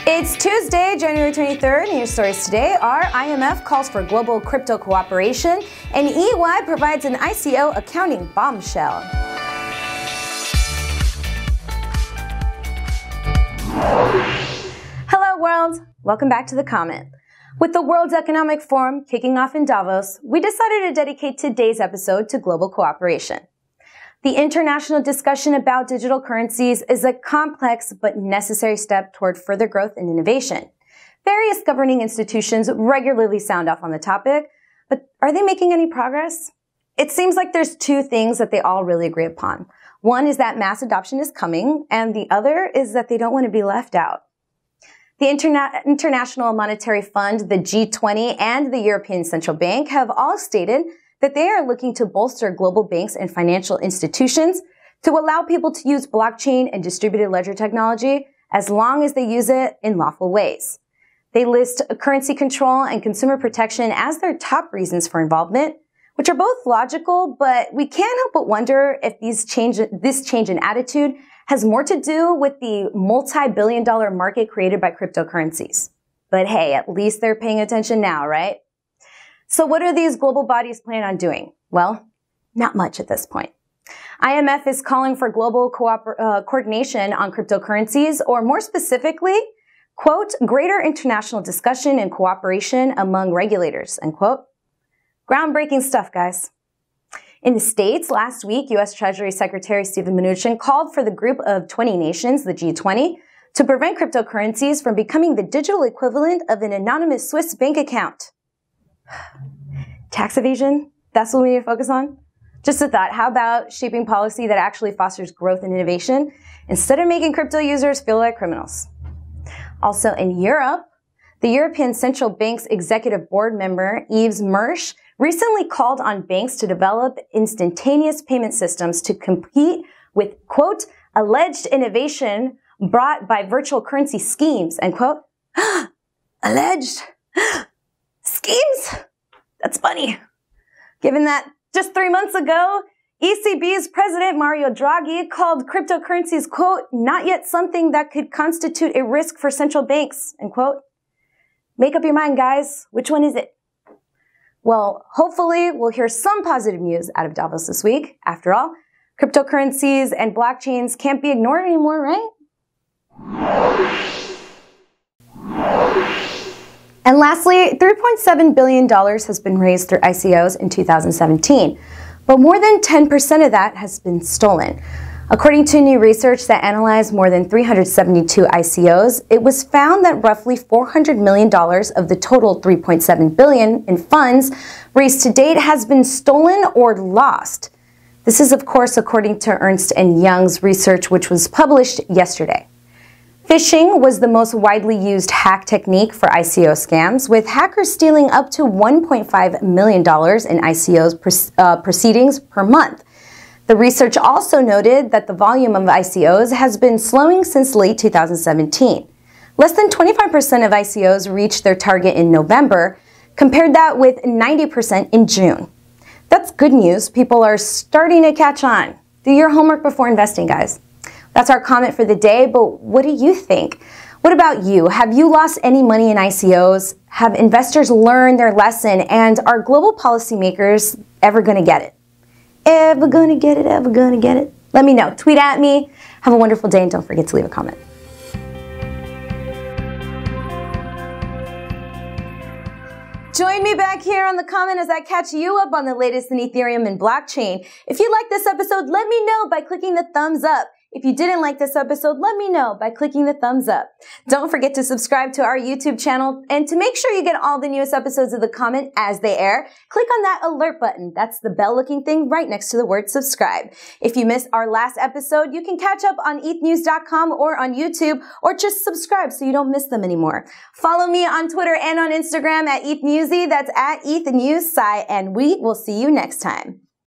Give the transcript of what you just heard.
It's Tuesday, January 23rd, and your stories today are IMF calls for global crypto cooperation, and EY provides an ICO accounting bombshell. Hello world, welcome back to The Comment. With the World Economic Forum kicking off in Davos, we decided to dedicate today's episode to global cooperation. The international discussion about digital currencies is a complex but necessary step toward further growth and innovation. Various governing institutions regularly sound off on the topic, but are they making any progress? It seems like there's two things that they all really agree upon. One is that mass adoption is coming, and the other is that they don't want to be left out. The International Monetary Fund, the G20, and the European Central Bank have all stated that they are looking to bolster global banks and financial institutions to allow people to use blockchain and distributed ledger technology as long as they use it in lawful ways. They list currency control and consumer protection as their top reasons for involvement, which are both logical, but we can't help but wonder if this change in attitude has more to do with the multi-billion-dollar market created by cryptocurrencies. But hey, at least they're paying attention now, right? So what are these global bodies planning on doing? Well, not much at this point. IMF is calling for global coordination on cryptocurrencies, or more specifically, quote, greater international discussion and cooperation among regulators, end quote. Groundbreaking stuff, guys. In the States, last week, U.S. Treasury Secretary Steven Mnuchin called for the group of 20 nations, the G20, to prevent cryptocurrencies from becoming the digital equivalent of an anonymous Swiss bank account. Tax evasion? That's what we need to focus on? Just a thought, how about shaping policy that actually fosters growth and innovation instead of making crypto users feel like criminals? Also in Europe, the European Central Bank's executive board member, Yves Mersch, recently called on banks to develop instantaneous payment systems to compete with, quote, alleged innovation brought by virtual currency schemes, end quote. Alleged schemes? That's funny. Given that just 3 months ago, ECB's president Mario Draghi called cryptocurrencies, quote, not yet something that could constitute a risk for central banks, end quote. Make up your mind, guys. Which one is it? Well, hopefully we'll hear some positive news out of Davos this week. After all, cryptocurrencies and blockchains can't be ignored anymore, right? And lastly, $3.7 billion has been raised through ICOs in 2017, but more than 10% of that has been stolen. According to new research that analyzed more than 372 ICOs, it was found that roughly $400 million of the total $3.7 billion in funds raised to date has been stolen or lost. This is, of course, according to Ernst & Young's research, which was published yesterday. Phishing was the most widely used hack technique for ICO scams, with hackers stealing up to $1.5 million in ICOs proceedings per month. The research also noted that the volume of ICOs has been slowing since late 2017. Less than 25% of ICOs reached their target in November, compared that with 90% in June. That's good news. People are starting to catch on. Do your homework before investing, guys. That's our comment for the day, but what do you think? What about you? Have you lost any money in ICOs? Have investors learned their lesson? And are global policymakers ever going to get it? Ever gonna get it, ever gonna get it? Let me know. Tweet at me. Have a wonderful day, and don't forget to leave a comment. Join me back here on The Comment as I catch you up on the latest in Ethereum and blockchain. If you like this episode, let me know by clicking the thumbs up. If you didn't like this episode, let me know by clicking the thumbs up. Don't forget to subscribe to our YouTube channel, and to make sure you get all the newest episodes of The Comment as they air, click on that alert button. That's the bell-looking thing right next to the word subscribe. If you missed our last episode, you can catch up on ETHNews.com or on YouTube, or just subscribe so you don't miss them anymore. Follow me on Twitter and on Instagram at ETHNewsy. That's at ETHNews, Sy, and we will see you next time.